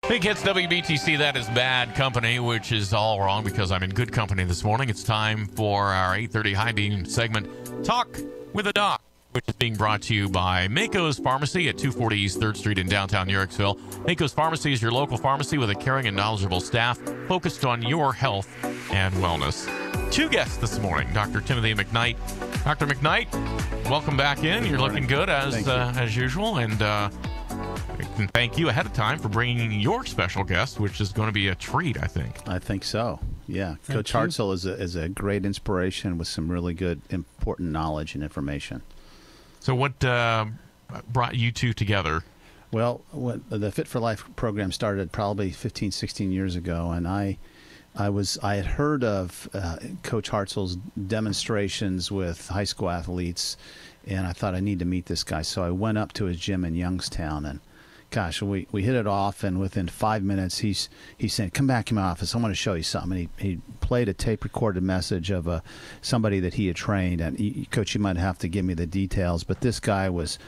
Big Hits WBTC, that is Bad Company, which is all wrong because I'm in good company this morning. It's time for our 8:30 High Beam segment, Talk with a Doc, which is being brought to you by Mako's Pharmacy at 240 East 3rd Street in downtown Yorksville. Mako's Pharmacy is your local pharmacy with a caring and knowledgeable staff focused on your health and wellness. Two guests this morning, Dr. Timothy McKnight. Dr. McKnight, welcome back in. You're looking good as usual, and thank you ahead of time for bringing your special guest, which is going to be a treat, I think. I think so, yeah. Coach Hartzell is a great inspiration with some really good, important knowledge and information. So what brought you two together? Well, the Fit for Life program started probably 15, 16 years ago, and I had heard of Coach Hartzell's demonstrations with high school athletes, and I thought I need to meet this guy. So I went up to his gym in Youngstown, and gosh, we hit it off, and within 5 minutes, he said, "Come back to my office. I want to show you something." And he played a tape-recorded message of somebody that he had trained. And, Coach, you might have to give me the details, but this guy was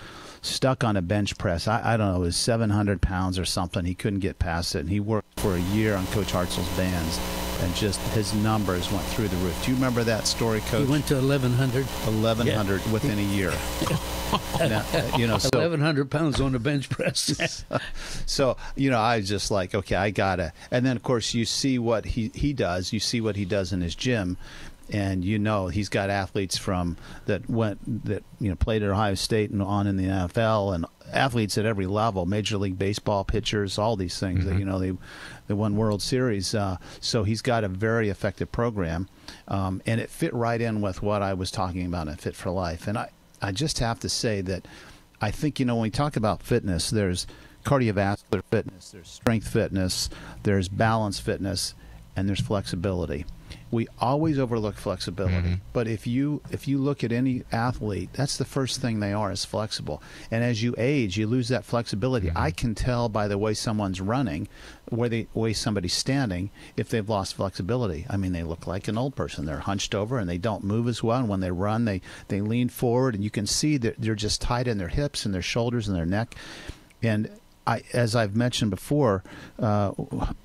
stuck on a bench press. I don't know, it was 700 pounds or something. He couldn't get past it, and he worked for a year on Coach Hartzell's bands, and just his numbers went through the roof. Do you remember that story, Coach? He went to 1,100. 1,100 within a year. Now, so 1,100 pounds on the bench press. So, I was just like, okay, I gotta. And then, of course, you see what he does. You see what he does in his gym. And he's got athletes that played at Ohio State and on in the NFL, and athletes at every level, Major League Baseball pitchers, all these things. Mm-hmm. They won World Series. So he's got a very effective program, and it fit right in with what I was talking about in Fit for Life. And I just have to say that I think when we talk about fitness, there's cardiovascular fitness, there's strength fitness, there's balance fitness, and there's flexibility. We always overlook flexibility, mm-hmm. but if you look at any athlete, that's the first thing they are, is flexible. And as you age, you lose that flexibility. Mm-hmm. I can tell by the way someone's running, the way somebody's standing, if they've lost flexibility. I mean, they look like an old person. They're hunched over and they don't move as well. And when they run, they lean forward, and you can see that they're just tight in their hips and their shoulders and their neck. And as I've mentioned before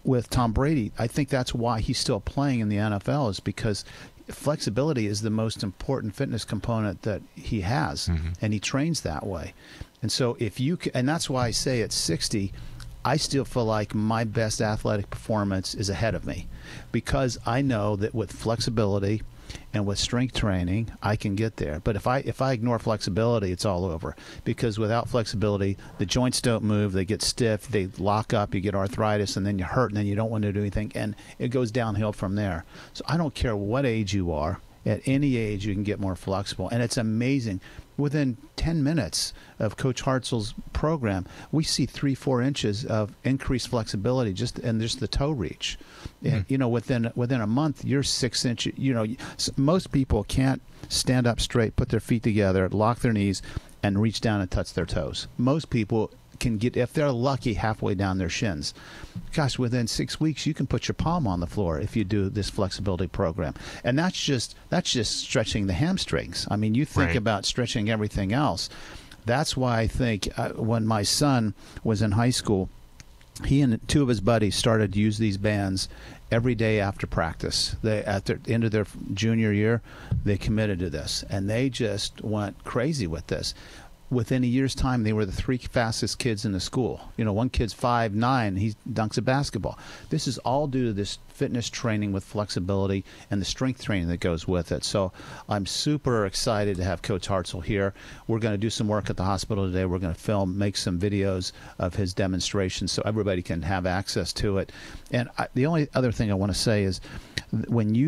with Tom Brady, I think that's why he's still playing in the NFL, is because flexibility is the most important fitness component that he has, mm-hmm. and he trains that way. And so and that's why I say at 60, I still feel like my best athletic performance is ahead of me, because I know that with flexibility and with strength training, I can get there. But if I ignore flexibility, it's all over. Because without flexibility, the joints don't move, they get stiff, they lock up, you get arthritis, and then you hurt, and then you don't want to do anything, and it goes downhill from there. So I don't care what age you are. At any age, you can get more flexible. And it's amazing. Within 10 minutes of Coach Hartzell's program, we see 3-4 inches of increased flexibility just the toe reach. Mm-hmm. And, within a month, you're 6 inches. Most people can't stand up straight, put their feet together, lock their knees, and reach down and touch their toes. Most people can get, if they're lucky, halfway down their shins. Gosh, within 6 weeks, you can put your palm on the floor if you do this flexibility program. And that's just stretching the hamstrings. I mean, you think right. about stretching everything else. That's why I think when my son was in high school, he and two of his buddies started to use these bands every day after practice. At the end of their junior year, they committed to this, and they just went crazy with this. Within a year's time, they were the 3 fastest kids in the school. One kid's 5'9", he dunks a basketball. This is all due to this fitness training with flexibility and the strength training that goes with it. So I'm super excited to have Coach Hartzell here. We're going to do some work at the hospital today. We're going to make some videos of his demonstrations so everybody can have access to it. And the only other thing I want to say is, when you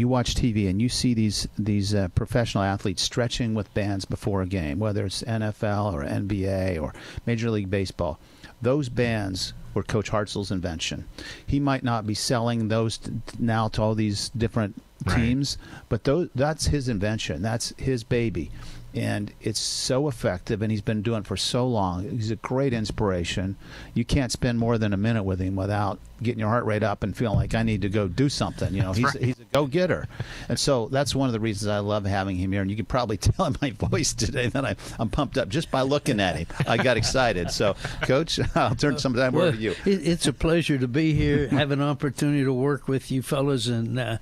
watch TV and you see these professional athletes stretching with bands before a game, whether it's NFL or NBA or Major League Baseball, those bands were Coach Hartzell's invention. He might not be selling those now to all these different teams, right. But that's his invention. That's his baby. and it's so effective, and he's been doing it for so long. He's a great inspiration. You can't spend more than a minute with him without getting your heart rate up and feeling like I need to go do something. You know, he's a go-getter. And so that's one of the reasons I love having him here. And you can probably tell in my voice today that I'm pumped up just by looking at him. I got excited. So, Coach, I'll turn some time over to you. It's a pleasure to be here, have an opportunity to work with you fellas, and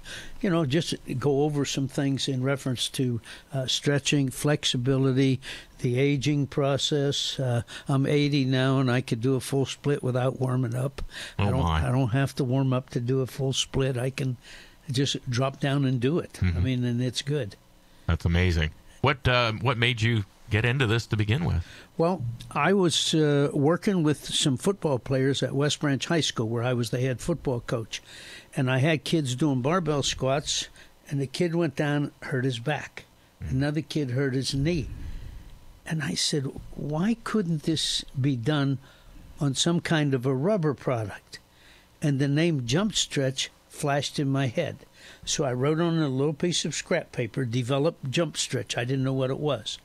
just go over some things in reference to stretching, flexibility, the aging process. I'm 80 now, and I could do a full split without warming up. I don't have to warm up to do a full split. I can just drop down and do it. Mm-hmm. I mean, and it's good. That's amazing. What made you get into this to begin with? Well, I was working with some football players at West Branch High School, where I was the head football coach. And I had kids doing barbell squats, and the kid went down, hurt his back. Another kid hurt his knee. And I said, why couldn't this be done on some kind of a rubber product? And the name Jump Stretch flashed in my head. So I wrote on a little piece of scrap paper, develop Jump Stretch. I didn't know what it was.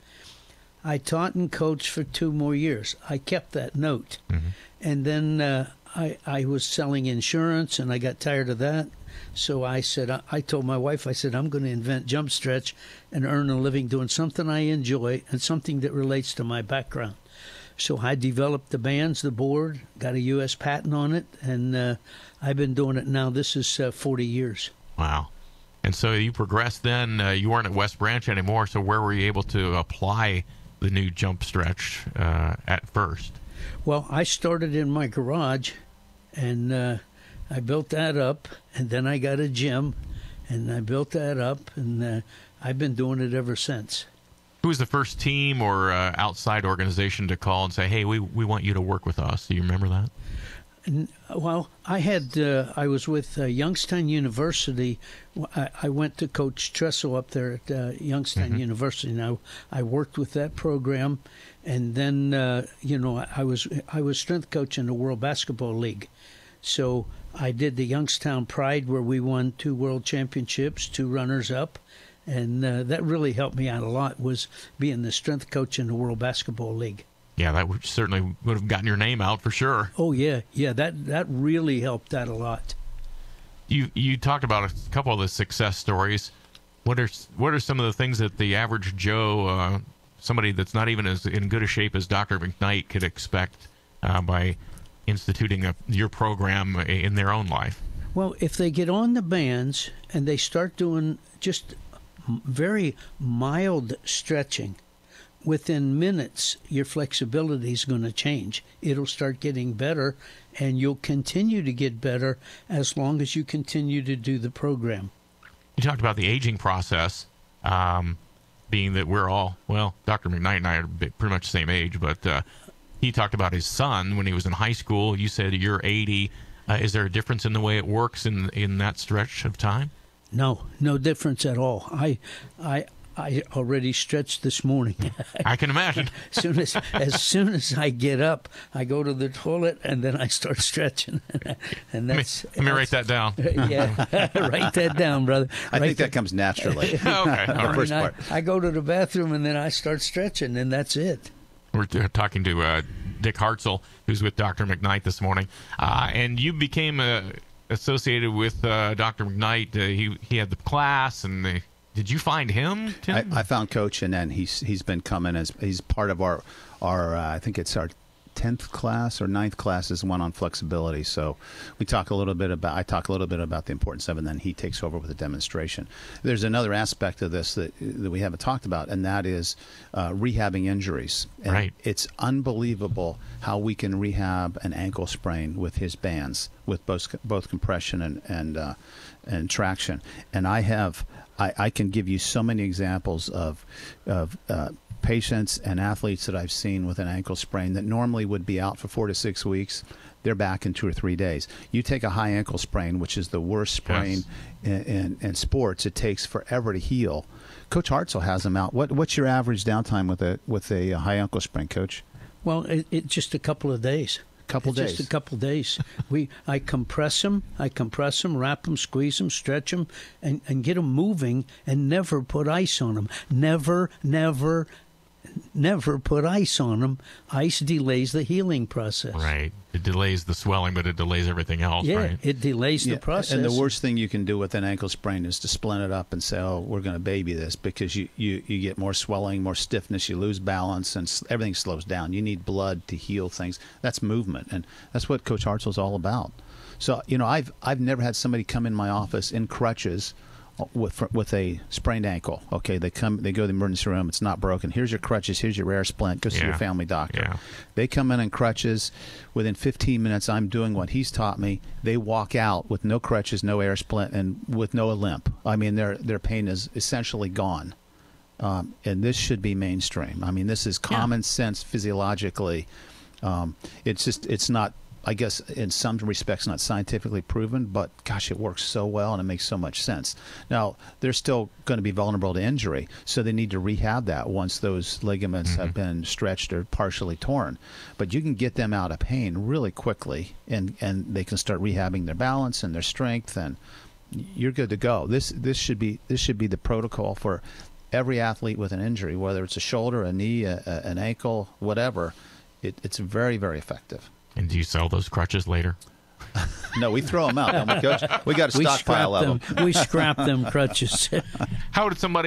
I taught and coached for 2 more years. I kept that note. Mm-hmm. And then I was selling insurance, and I got tired of that. So I said, I told my wife, I said, I'm going to invent Jump Stretch and earn a living doing something I enjoy and something that relates to my background. So I developed the bands, the board, got a U.S. patent on it, and I've been doing it now. This is 40 years. Wow. And so you progressed then. You weren't at West Branch anymore, so where were you able to apply the new Jump Stretch at first? Well, I started in my garage, and I built that up, and then I got a gym, and I built that up, and I've been doing it ever since. Who was the first team or outside organization to call and say, hey, we want you to work with us? Do you remember that? Well, I was with Youngstown University. I went to Coach Tressel up there at Youngstown University. Now, I worked with that program, and then I was strength coach in the World Basketball League. So I did the Youngstown Pride, where we won 2 world championships, 2 runners-up, and that really helped me out a lot, was being the strength coach in the World Basketball League. Yeah, that certainly would have gotten your name out for sure. Oh, yeah, that really helped out a lot. You talked about a couple of the success stories. What are some of the things that the average Joe, somebody that's not even as in good a shape as Dr. McKnight, could expect by instituting your program in their own life? Well, if they get on the bands and they start doing just very mild stretching, within minutes your flexibility is going to change. It'll start getting better, and you'll continue to get better as long as you continue to do the program. You talked about the aging process, being that we're all, well, Dr. McKnight and I are pretty much the same age, but he talked about his son when he was in high school. You said you're 80. Is there a difference in the way it works in that stretch of time? No difference at all. I already stretched this morning. I can imagine. As soon as I get up, I go to the toilet, and then I start stretching. And that's let me write that down. Yeah, write that down, brother. I think that comes naturally. Okay, all right. First part. I go to the bathroom, and then I start stretching, and that's it. We're talking to Dick Hartzell, who's with Dr. McKnight this morning. And you became associated with Dr. McKnight. He had the class, and did you find him, Tim? I found Coach, and then he's been coming as he's part of our I think it's our 10th class or 9th class is the one on flexibility. So I talk a little bit about the importance of it, and then he takes over with a demonstration. There's another aspect of this that we haven't talked about, and that is rehabbing injuries. And right. It's unbelievable how we can rehab an ankle sprain with his bands, with both compression and traction. And I can give you so many examples of patients and athletes that I've seen with an ankle sprain that normally would be out for 4 to 6 weeks. They're back in 2 or 3 days. You take a high ankle sprain, which is the worst sprain in sports. It takes forever to heal. Coach Hartzell has them out. What's your average downtime with a high ankle sprain, Coach? Well, it's just a couple of days. couple days. Just a couple days. I compress them, wrap them, squeeze them, stretch them, and get them moving, and never put ice on them. Never put ice on them. Ice delays the healing process. Right. It delays the swelling, but it delays everything else, Yeah, right? it delays the process. And the worst thing you can do with an ankle sprain is to splint it up and say, oh, we're going to baby this, because you get more swelling, more stiffness, you lose balance, and everything slows down. You need blood to heal things. That's movement, and that's what Coach Hartzell's all about. So, I've never had somebody come in my office in crutches with a sprained ankle. Okay, they go to the emergency room. It's not broken. Here's your crutches. Here's your rare splint. Go see your family doctor. Yeah. They come in crutches. Within 15 minutes, I'm doing what he's taught me. They walk out with no crutches, no air splint, and with no limp. I mean, their pain is essentially gone. And this should be mainstream. I mean, this is common sense physiologically. It's not, I guess, in some respects, not scientifically proven, but gosh, it works so well and it makes so much sense. Now, they're still going to be vulnerable to injury, so they need to rehab that once those ligaments have been stretched or partially torn. But you can get them out of pain really quickly, and they can start rehabbing their balance and their strength, and you're good to go. This should be the protocol for every athlete with an injury, whether it's a shoulder, a knee, an ankle, whatever. It's very, very effective. And do you sell those crutches later? No, we throw them out, don't we, Coach? We got a stockpile of them. We scrap them crutches. How would someone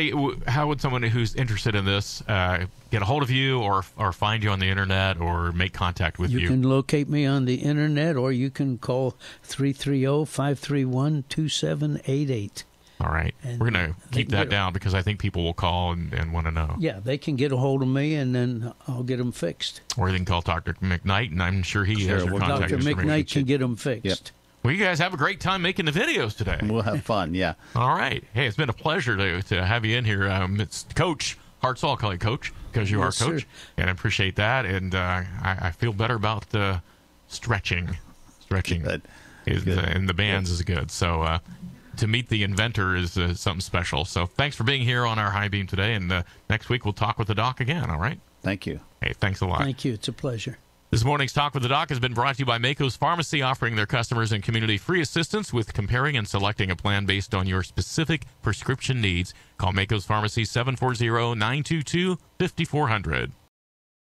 who's interested in this get a hold of you, or find you on the internet, or make contact with you? You can locate me on the internet, or you can call 330-531-2788. All right. And we're going to keep that down, because I think people will call and want to know. Yeah, they can get a hold of me, and then I'll get them fixed. Or they can call Dr. McKnight, and I'm sure he has your contact Dr. information. McKnight can get them fixed. Yep. Well, you guys have a great time making the videos today. We'll have fun, yeah. All right. Hey, it's been a pleasure to have you in here. It's Coach Hartzell. I'll call you Coach, because you Yes, are Coach. sir. And I appreciate that. And I feel better about stretching. Good. And the bands is good. So to meet the inventor is something special. So thanks for being here on our High Beam today. And next week we'll talk with the doc again, all right? Thank you. Hey, thanks a lot. Thank you. It's a pleasure. This morning's Talk with the Doc has been brought to you by Mako's Pharmacy, offering their customers and community free assistance with comparing and selecting a plan based on your specific prescription needs. Call Mako's Pharmacy 740-922-5400.